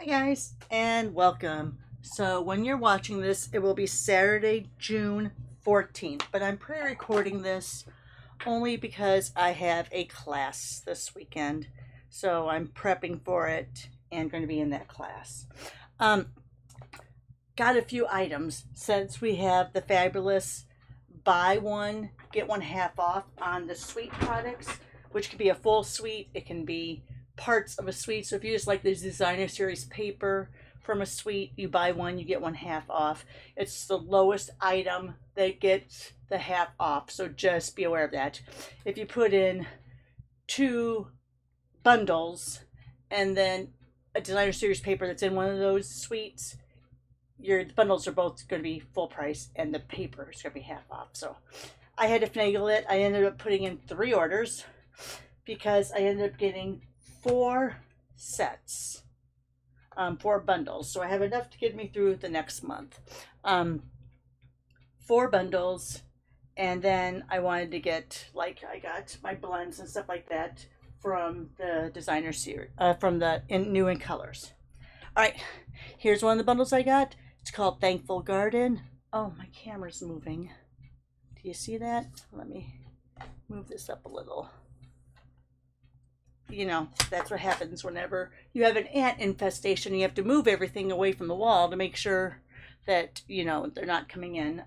Hi guys, and welcome. So when you're watching this, it will be Saturday, June 14th, but I'm pre-recording this only because I have a class this weekend. So I'm prepping for it and going to be in that class. Um, got a few items since we have the fabulous buy one, get one half off on the suite products, which could be a full suite, it can be parts of a suite. So if you just like the designer series paper from a suite, you buy one, you get one half off. It's the lowest item that gets the half off. So just be aware of that. If you put in two bundles and then a designer series paper that's in one of those suites, your bundles are both going to be full price and the paper is going to be half off. So I had to finagle it. I ended up putting in 3 orders because I ended up getting 4 sets, 4 bundles. So I have enough to get me through the next month. 4 bundles, and then I wanted to get, like, I got my blends and stuff like that from the designer series, from the New in Colors. All right, here's one of the bundles I got. It's called Thankful Garden. Oh, my camera's moving. Do you see that? Let me move this up a little. You know, that's what happens whenever you have an ant infestation. You have to move everything away from the wall to make sure that, you know, they're not coming in.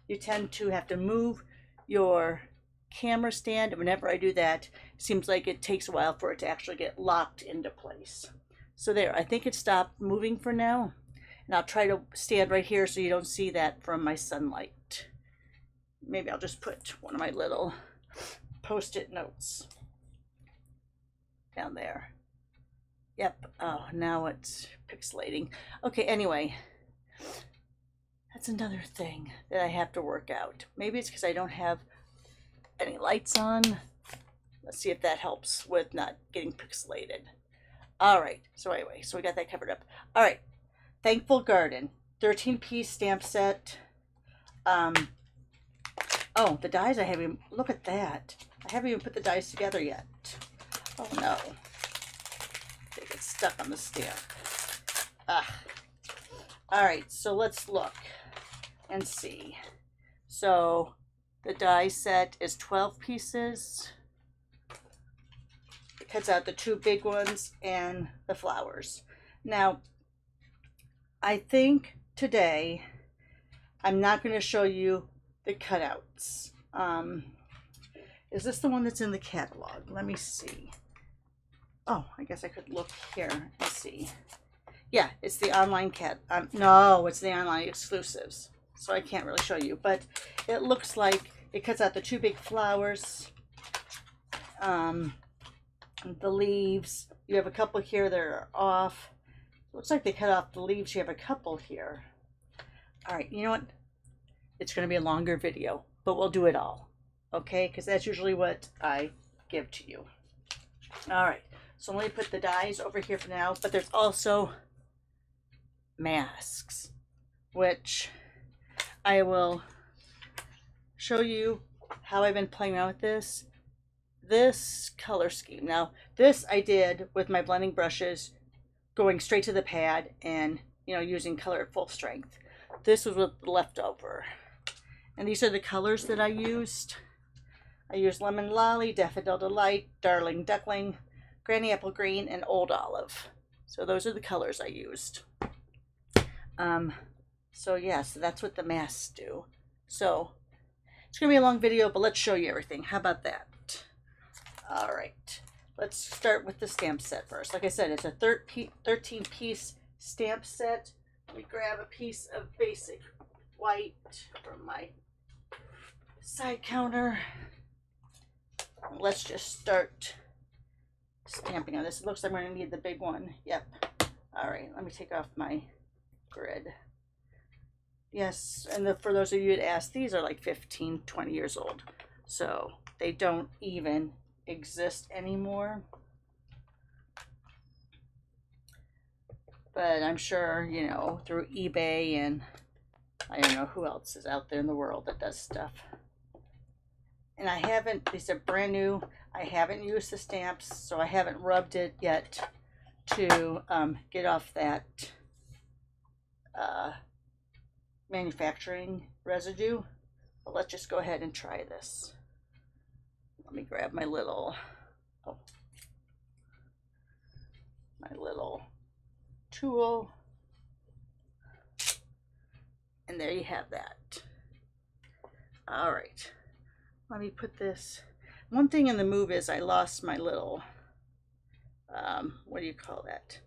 You tend to have to move your camera stand. And whenever I do that, it seems like it takes a while for it to actually get locked into place. So there, I think it stopped moving for now. And I'll try to stand right here so you don't see that from my sunlight. Maybe I'll just put one of my little post-it notes down there. Yep. Oh, now it's pixelating. Okay, anyway. That's another thing that I have to work out. Maybe it's because I don't have any lights on. Let's see if that helps with not getting pixelated. All right. So anyway, so we got that covered up. All right. Thankful Garden, 13-piece stamp set. Oh, the dies I haven't, look at that. I haven't even put the dies together yet. Oh no. They get stuck on the stamp. Ah. All right, so let's look and see. So the die set is 12 pieces. It cuts out the 2 big ones and the flowers. Now, I think today I'm not going to show you the cutouts. Is this the one that's in the catalog? Let me see. Oh, I guess I could look here and see. Yeah, it's the online no, it's the online exclusives. So I can't really show you, but it looks like it cuts out the 2 big flowers, the leaves. You have a couple here that are off. Looks like they cut off the leaves. You have a couple here. All right, you know what? It's going to be a longer video, but we'll do it all. Okay, because that's usually what I give to you. All right, so let me put the dies over here for now, but there's also masks, which I will show you how I've been playing around with this color scheme. Now, this I did with my blending brushes, going straight to the pad and, you know, using color at full strength. This was with leftover. And these are the colors that I used. I used Lemon Lolly, Daffodil Delight, Darling Duckling, Granny Apple Green, and Old Olive. So those are the colors I used. So yeah, so that's what the masks do. So it's gonna be a long video, but let's show you everything. How about that? All right, let's start with the stamp set first. Like I said, it's a 13-piece stamp set. Let me grab a piece of basic white from my side counter. Let's just start stamping on this. It looks like I'm going to need the big one. Yep. All right, let me take off my grid. Yes, and for those of you that asked, these are like 15, 20 years old. So they don't even exist anymore. But I'm sure, you know, through eBay and I don't know who else is out there in the world that does stuff. And I haven't, these are brand new. I haven't used the stamps, so I haven't rubbed it yet to get off that manufacturing residue. But let's just go ahead and try this. Let me grab my little, tool. And there you have that. All right, let me put this. One thing in the move is I lost my little, what do you call that?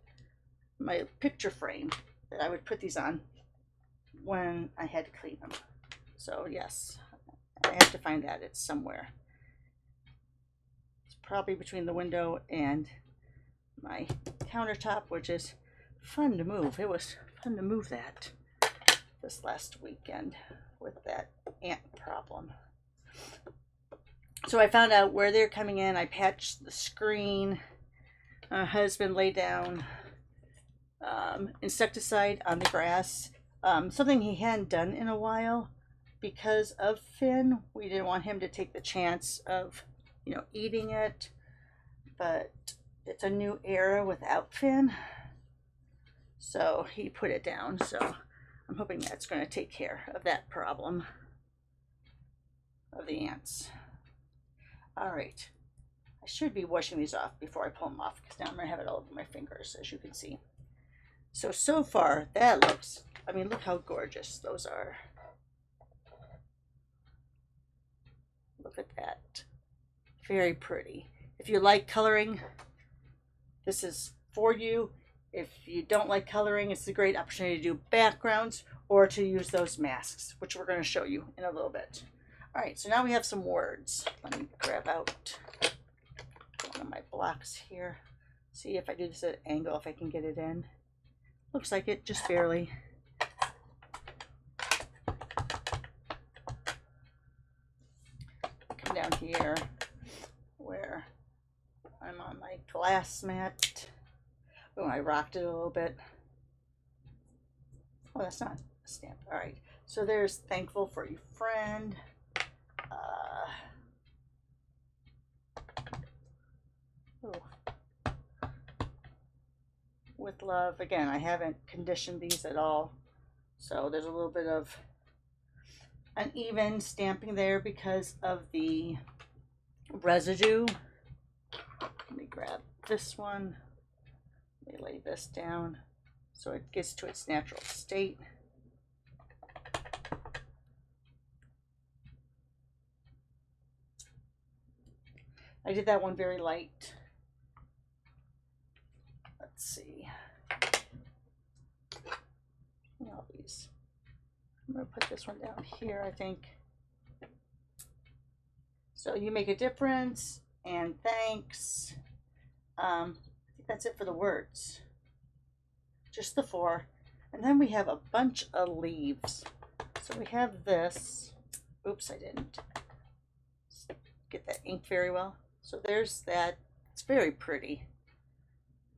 My picture frame that I would put these on when I had to clean them. So yes, I have to find that. It's somewhere. It's probably between the window and my countertop, which is fun to move. It was fun to move that this last weekend with that ant problem. So I found out where they're coming in. I patched the screen. My husband laid down insecticide on the grass, something he hadn't done in a while because of Finn. We didn't want him to take the chance of, eating it, but it's a new era without Finn, so he put it down. So I'm hoping that's going to take care of that problem of the ants. All right, I should be washing these off before I pull them off, because now I'm going to have it all over my fingers, as you can see. So far, that looks, look how gorgeous those are. Look at that. Very pretty. If you like coloring, this is for you. If you don't like coloring, it's a great opportunity to do backgrounds or to use those masks, which we're going to show you in a little bit. All right, so now we have some words. Let me grab out one of my blocks here. See if I do this at an angle, if I can get it in. Looks like it, just barely. Come down here where I'm on my glass mat. Oh, I rocked it a little bit. Oh, that's not a stamp. All right, so there's thankful for your friend. With love. Again, I haven't conditioned these at all, so there's a little bit of uneven stamping there because of the residue. Let me grab this one. Let me lay this down so it gets to its natural state. I did that one very light. Let's see. All these. I'm going to put this one down here, I think. So you make a difference, and thanks. I think that's it for the words. Just the 4. And then we have a bunch of leaves. So we have this. Oops, I didn't get that ink very well. So there's that. It's very pretty.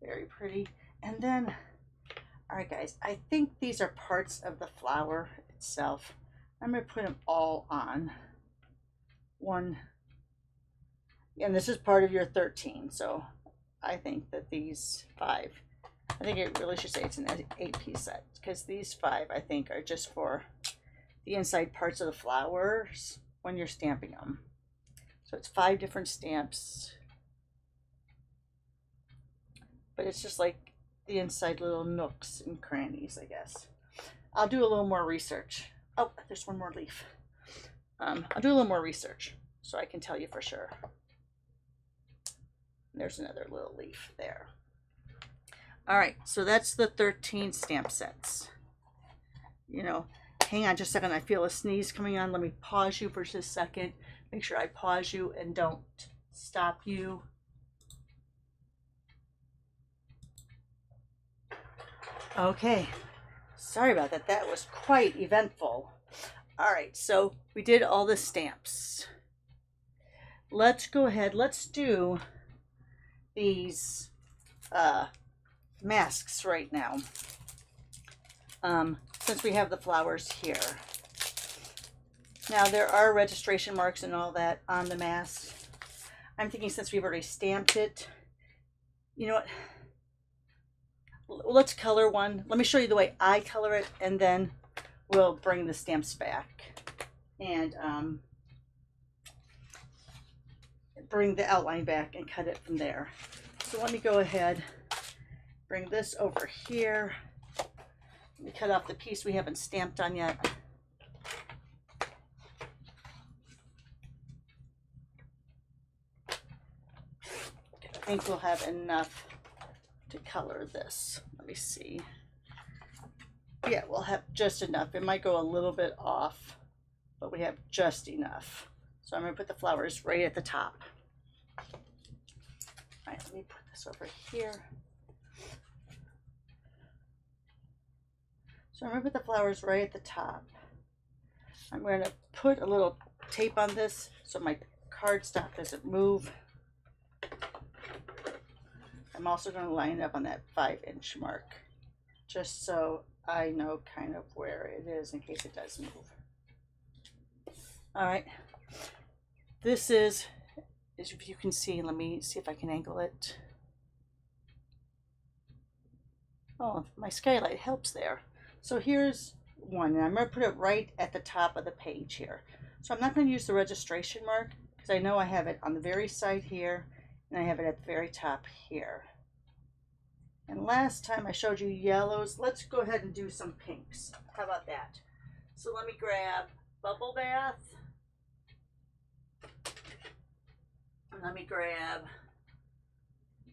Very pretty. And then, all right, guys, I think these are parts of the flower itself. I'm going to put them all on one. And this is part of your 13. So I think that these 5, I think it really should say it's an 8-piece set, because these 5, I think, are just for the inside parts of the flowers when you're stamping them. So it's 5 different stamps. But it's just like the inside little nooks and crannies, I guess. I'll do a little more research. Oh, there's one more leaf. I'll do a little more research so I can tell you for sure. There's another little leaf there. All right, so that's the 13 stamp sets. Hang on just a second. I feel a sneeze coming on. Let me pause you for just a second. Make sure I pause you and don't stop you. Okay, sorry about that. That was quite eventful. All right, so we did all the stamps. Let's go ahead. Let's do these masks right now. Since we have the flowers here. Now there are registration marks and all that on the mask. I'm thinking since we've already stamped it, you know what? let's color one. Let me show you the way I color it, and then we'll bring the stamps back and bring the outline back and cut it from there. So let me go ahead, bring this over here. Let me cut off the piece we haven't stamped on yet. I think we'll have enough to color this. Let me see. Yeah, we'll have just enough. It might go a little bit off, but we have just enough. So I'm going to put the flowers right at the top. All right, let me put this over here. So I'm going to put the flowers right at the top. I'm going to put a little tape on this so my cardstock doesn't move. I'm also going to line it up on that 5-inch mark, just so I know kind of where it is in case it does move. All right, this is, if you can see, let me see if I can angle it. Oh, my skylight helps there. So here's one, and I'm going to put it right at the top of the page here. So I'm not going to use the registration mark because I know I have it on the very side here, and I have it at the very top here. And last time I showed you yellows. Let's go ahead and do some pinks. How about that? So let me grab Bubble Bath. And let me grab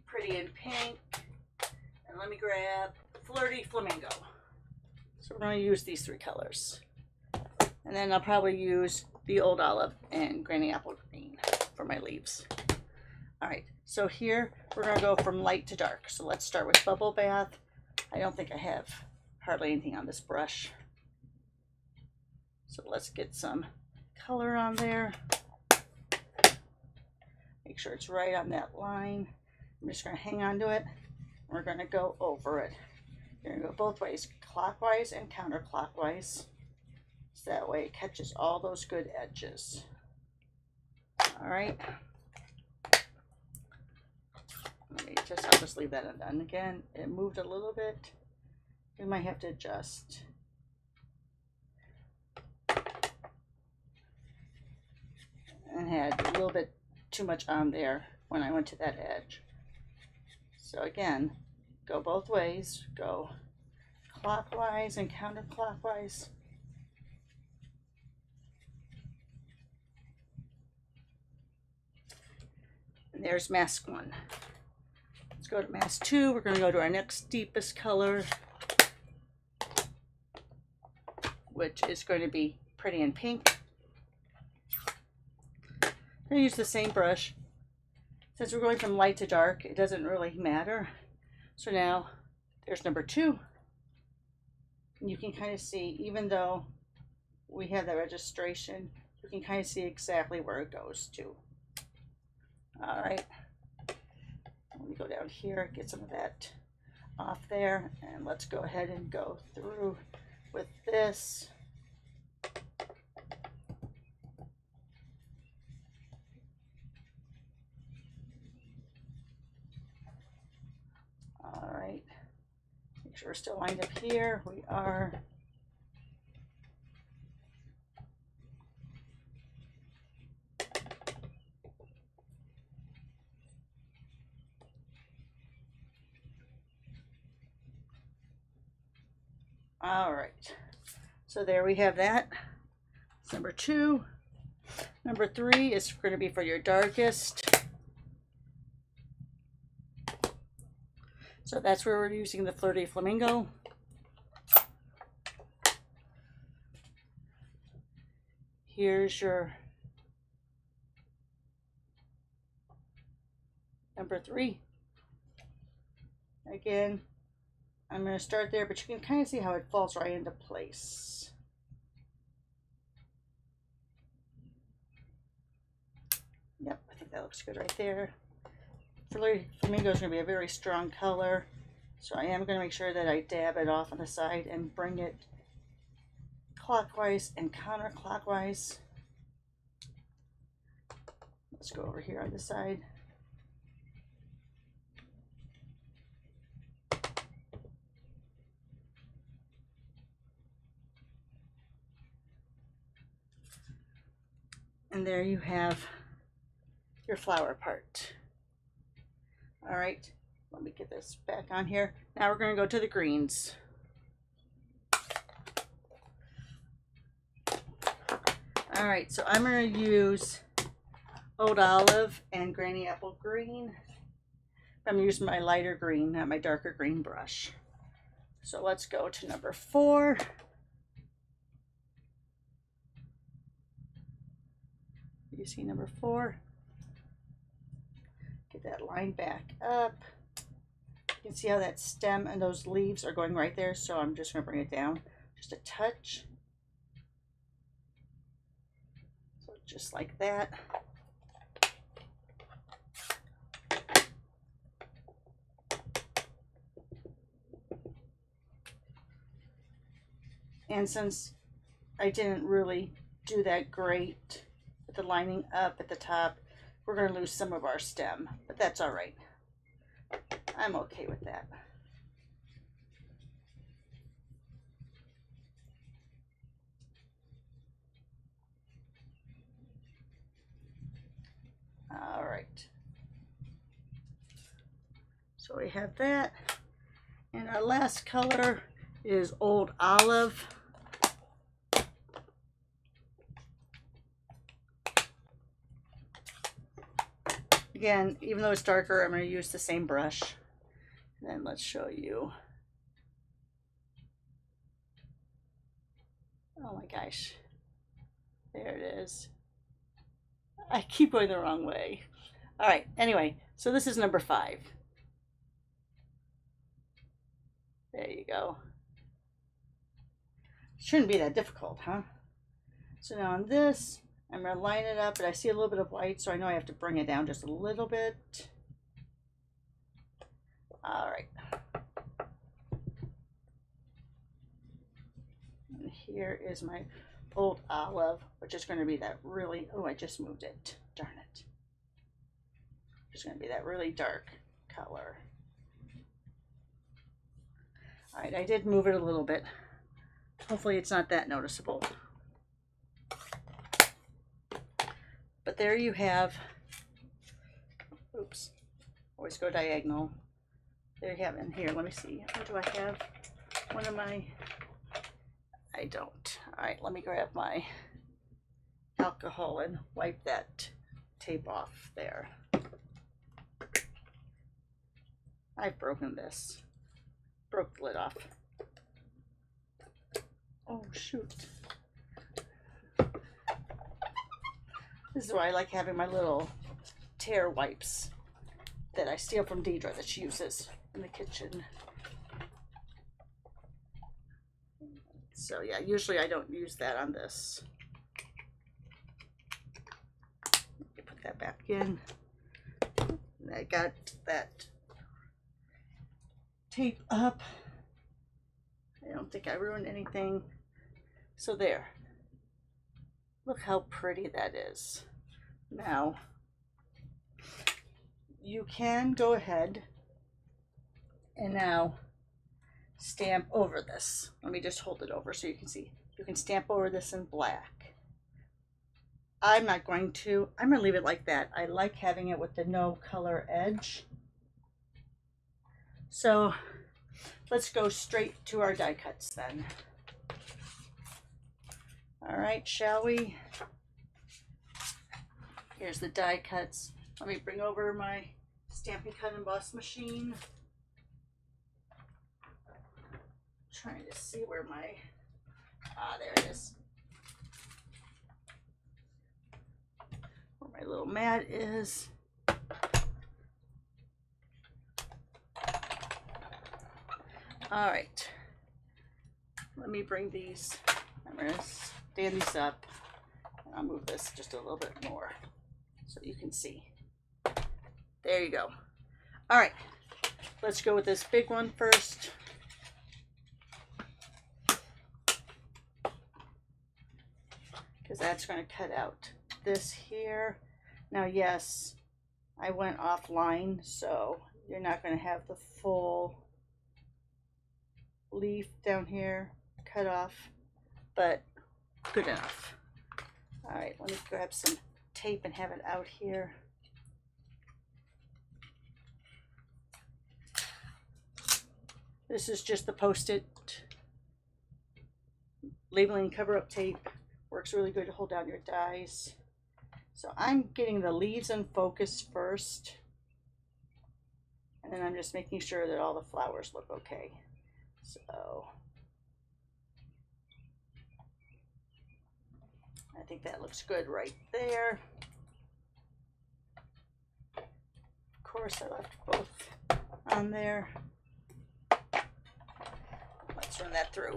Pretty in Pink. And let me grab Flirty Flamingo. So we're going to use these three colors. And then I'll probably use the Old Olive and Granny Apple Green for my leaves. All right, so here we're going to go from light to dark. So let's start with Bubble Bath. I don't think I have hardly anything on this brush. So let's get some color on there. Make sure it's right on that line. I'm just going to hang on to it. We're going to go over it. You're going to go both ways, clockwise and counterclockwise. So that way it catches all those good edges. All right. I'll just leave that undone. Again, it moved a little bit. We might have to adjust. And had a little bit too much on there when I went to that edge. So again, go both ways. Go clockwise and counterclockwise. And there's mask 1. Let's go to mask 2. We're going to go to our next deepest color, which is going to be Pretty in Pink. I'm going to use the same brush. Since we're going from light to dark, it doesn't really matter. So now there's number 2. And you can kind of see, even though we have the registration, you can kind of see exactly where it goes to. All right. Let me go down here, get some of that off there, and let's go ahead and go through with this. All right, make sure we're still lined up here. We are. All right, so there we have that. That's number 2. Number 3 is going to be for your darkest. So that's where we're using the Flirty Flamingo. Here's your number 3. Again, I'm going to start there, but you can kind of see how it falls right into place. Yep, I think that looks good right there. Flirty Flamingo is going to be a very strong color, so I am going to make sure that I dab it off on the side and bring it clockwise and counterclockwise. Let's go over here on the side. And there you have your flower part. All right, let me get this back on here. Now we're going to go to the greens. All right, so I'm going to use Old Olive and Granny Apple Green. I'm using my lighter green, not my darker green brush. So let's go to number 4. You see number 4? Get that line back up. You can see how that stem and those leaves are going right there, so I'm just going to bring it down just a touch. So just like that. And since I didn't really do that great with the lining up at the top, we're going to lose some of our stem, but that's all right. I'm okay with that. All right. So we have that. And our last color is Old Olive. Again, even though it's darker, I'm going to use the same brush. And then let's show you. Oh my gosh. There it is. I keep going the wrong way. All right, anyway, so this is number 5. There you go. Shouldn't be that difficult, huh? So now on this, I'm going to line it up, but I see a little bit of white, so I know I have to bring it down just a little bit. All right. And here is my Old Olive, which is going to be that really, oh, I just moved it. Darn it. It's going to be that really dark color. All right, I did move it a little bit. Hopefully it's not that noticeable. But there you have, oops, always go diagonal. There you have it. And here, let me see. What do I have? One of my, I don't. All right, let me grab my alcohol and wipe that tape off there. I've broken this. Broke the lid off. Oh, shoot. This is why I like having my little tear wipes that I steal from Deidre that she uses in the kitchen. So yeah, usually I don't use that on this. Put that back in. And I got that tape up. I don't think I ruined anything. So there. Look how pretty that is. Now, you can go ahead and now stamp over this. Let me just hold it over so you can see. You can stamp over this in black. I'm not going to. I'm going to leave it like that. I like having it with the no color edge. So let's go straight to our die cuts then. All right, shall we? Here's the die cuts. Let me bring over my Stampin' Cut and Emboss machine. Trying to see where my, there it is. Where my little mat is. All right, let me bring these, I'm gonna stand these up. I'll move this just a little bit more so you can see. There you go. All right, let's go with this big one first. Because that's going to cut out this here. Now, yes, I went offline, so you're not going to have the full leaf down here cut off, but good enough. All right, let me grab some tape and have it out here. This is just the Post-it labeling cover-up tape. Works really good to hold down your dies. So I'm getting the leaves in focus first. And then I'm just making sure that all the flowers look okay. So I think that looks good right there. Of course, I left both on there. Let's run that through.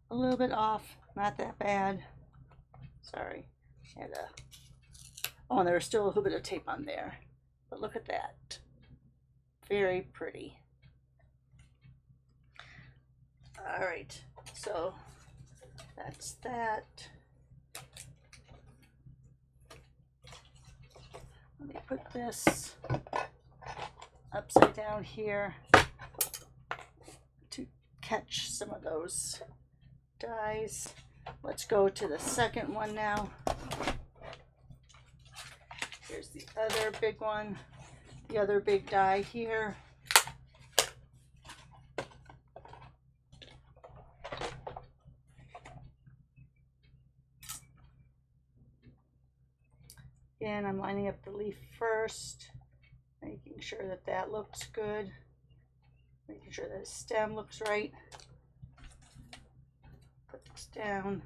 A little bit off, not that bad. Sorry. Oh, and there was still a little bit of tape on there. But look at that. Very pretty. All right, so that's that. Let me put this upside down here to catch some of those dies. Let's go to the second one now. Here's the other big one, the other big die here. Again, I'm lining up the leaf first, making sure that that looks good, making sure that the stem looks right. Put this down.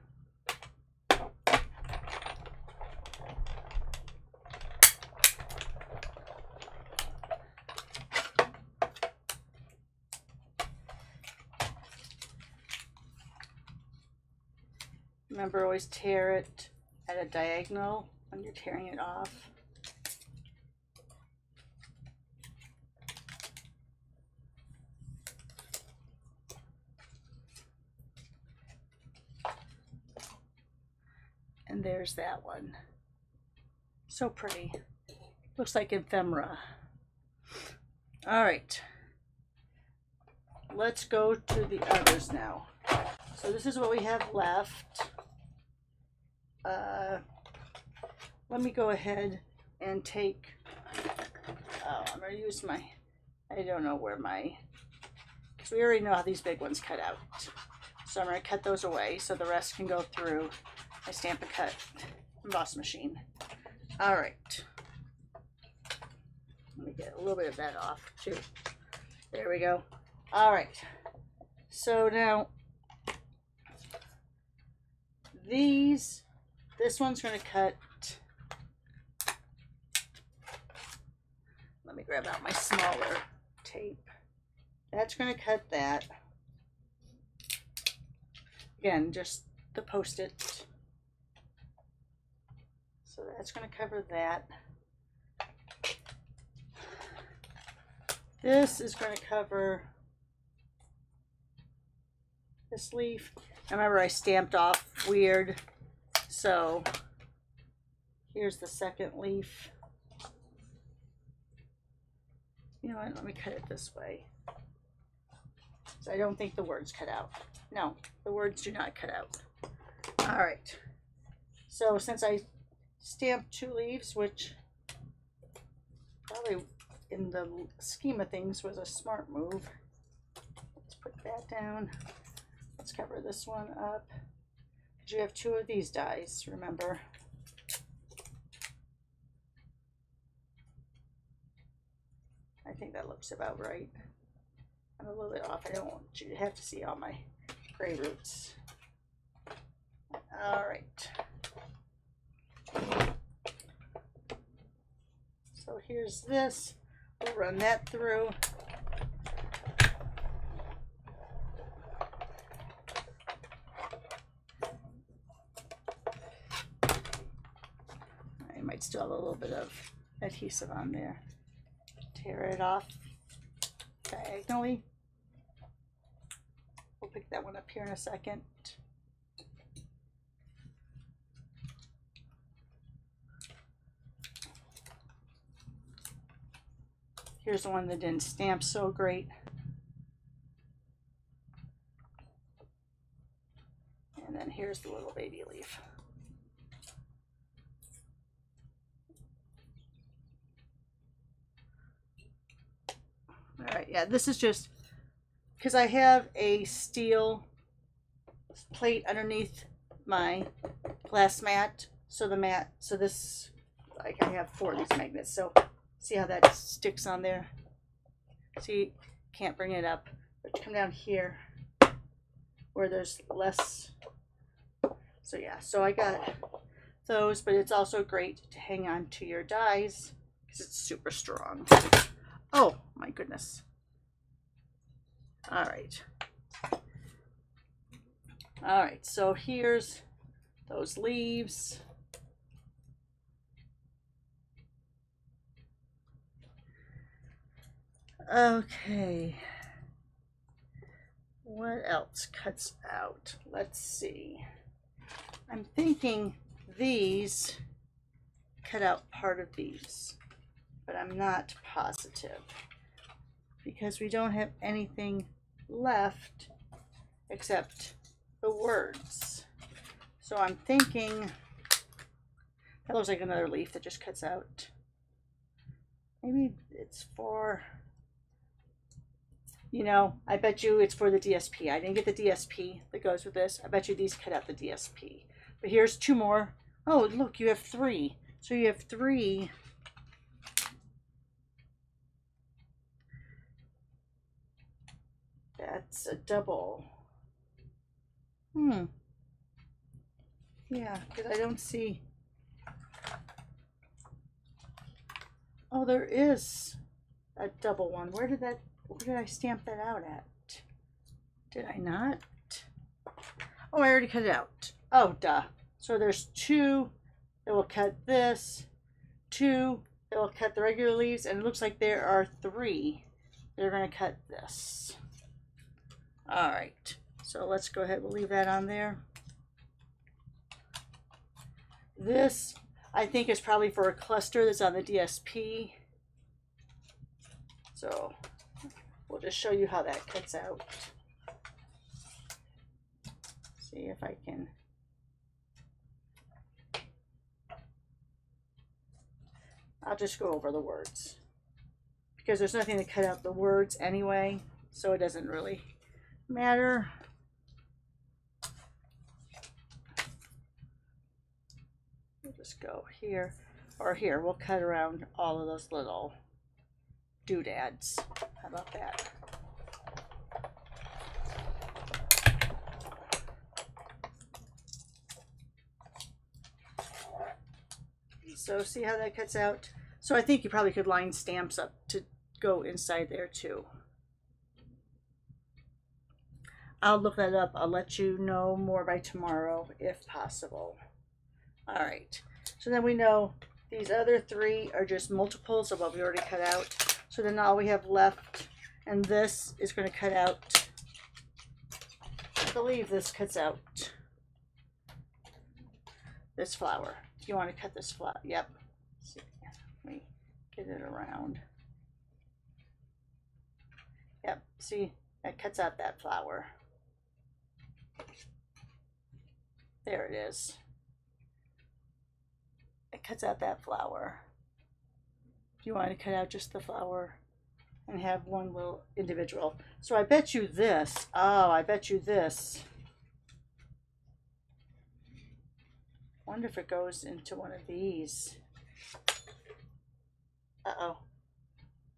Remember, always tear it at a diagonal when you're tearing it off. And there's that one. So pretty. Looks like ephemera. All right. Let's go to the others now. So this is what we have left. Let me go ahead and take, I'm going to use my, I don't know where my, because we already know how these big ones cut out. So I'm going to cut those away so the rest can go through my Stampin' Cut emboss machine. All right. Let me get a little bit of that off too. There we go. All right. So now this one's going to cut. Let me grab out my smaller tape. That's going to cut that. Again, just the Post-it. So that's going to cover that. This is going to cover this leaf. Remember, I stamped off weird. So here's the second leaf. You know what? Let me cut it this way. So I don't think the words cut out. No, the words do not cut out. All right. So since I stamped 2 leaves, which probably in the scheme of things was a smart move. Let's put that down. Let's cover this one up. Because you have 2 of these dies, remember. I think that looks about right. I'm a little bit off. I don't want you to have to see all my gray roots. All right. So here's this. We'll run that through. I might still have a little bit of adhesive on there. Tear it off diagonally. We'll pick that one up here in a second. Here's the one that didn't stamp so great. here's the little baby leaf. All right, yeah, this is just because I have a steel plate underneath my glass mat. So this, like, I have 4 of these magnets. So see how that sticks on there? See, can't bring it up. But come down here where there's less. So yeah, so I got those, but it's also great to hang on to your dies because it's super strong. Oh my goodness. All right. All right, so here's those leaves. Okay. What else cuts out? Let's see. I'm thinking these cut out part of these, but I'm not positive because we don't have anything left except the words. So I'm thinking that looks like another leaf that just cuts out. Maybe it's for, you know, I bet you it's for the DSP. I didn't get the DSP that goes with this. I bet you these cut out the DSP. But here's 2 more. Oh, look, you have 3. So you have 3. That's a double. Yeah, because I don't see. Oh, there is a double one. Where did I stamp that out at? Did I not? Oh, I already cut it out. Oh, duh. So there's 2 that will cut this, 2 that will cut the regular leaves, and it looks like there are 3 that are going to cut this. All right, so let's go ahead. We'll leave that on there. This, I think, is probably for a cluster that's on the DSP. So we'll just show you how that cuts out. See if I can. I'll just go over the words because there's nothing to cut out the words anyway, so it doesn't really matter. We'll just go here or here. We'll cut around all of those little doodads. How about that? So see how that cuts out? So I think you probably could line stamps up to go inside there too. I'll look that up. I'll let you know more by tomorrow if possible. All right. So then we know these other 3 are just multiples of what we already cut out. So then all we have left, and this is going to cut out. I believe this cuts out this flower. You want to cut this flower? Yep. Let's see, let me get it around. Yep. See, that cuts out that flower. There it is. It cuts out that flower. You want to cut out just the flower and have one little individual. So I bet you this. Oh, I bet you this. Wonder if it goes into one of these. Uh-oh.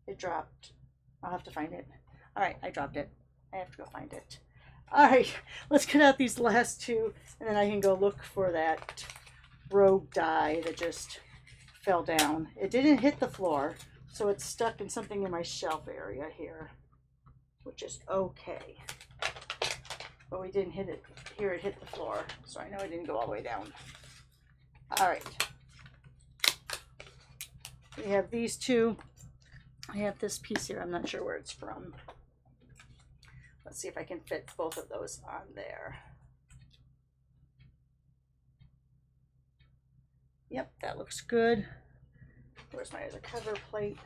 It dropped. I'll have to find it. All right, I dropped it. I have to go find it. All right, let's cut out these last 2, and then I can go look for that rogue die that just fell down. It didn't hit the floor, so it's stuck in something in my shelf area here, which is okay. But we didn't hit it. Here it hit the floor, so I know it didn't go all the way down. All right. We have these 2. I have this piece here. I'm not sure where it's from. Let's see if I can fit both of those on there. Yep, that looks good. Where's my other cover plate?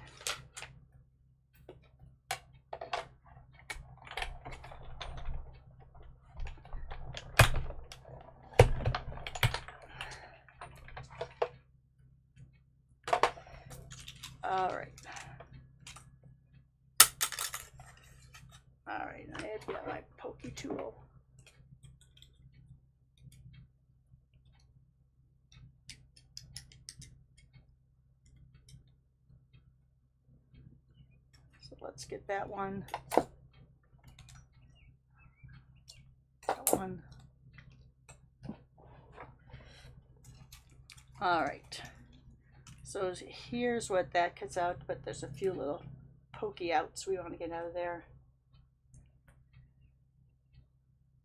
All right. All right, I have got my pokey tool. So let's get that one. That one. All right. So here's what that cuts out, but there's a few little pokey outs we want to get out of there.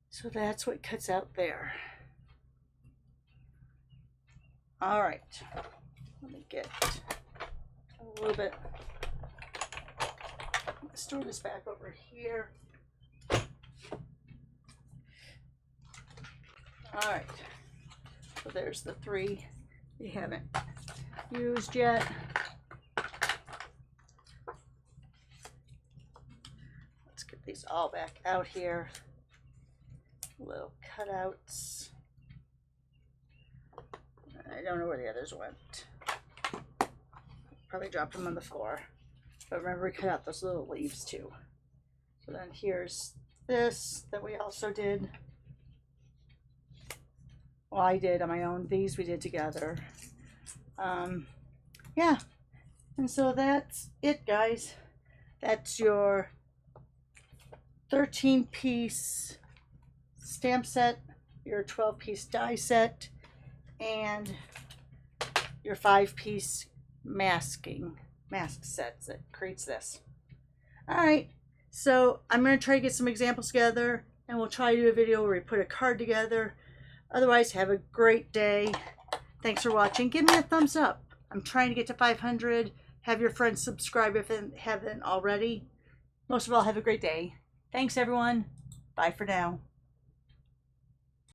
So that's what cuts out there. All right, let me get a little bit, store this back over here. All right, so there's the 3 we haven't used yet. Let's get these all back out here. Little cutouts. I don't know where the others went. Probably dropped them on the floor. But remember, we cut out those little leaves too. So then here's this that we also did. Well, I did on my own. These we did together. Yeah. And so that's it, guys. That's your 13-piece stamp set, your 12-piece die set, and your 5-piece mask sets that creates this. All right, so I'm going to try to get some examples together, and we'll try to do a video where we put a card together. Otherwise, have a great day. Thanks for watching. Give me a thumbs up. I'm trying to get to 500. Have your friends subscribe if they haven't already. Most of all, have a great day. Thanks, everyone. Bye for now.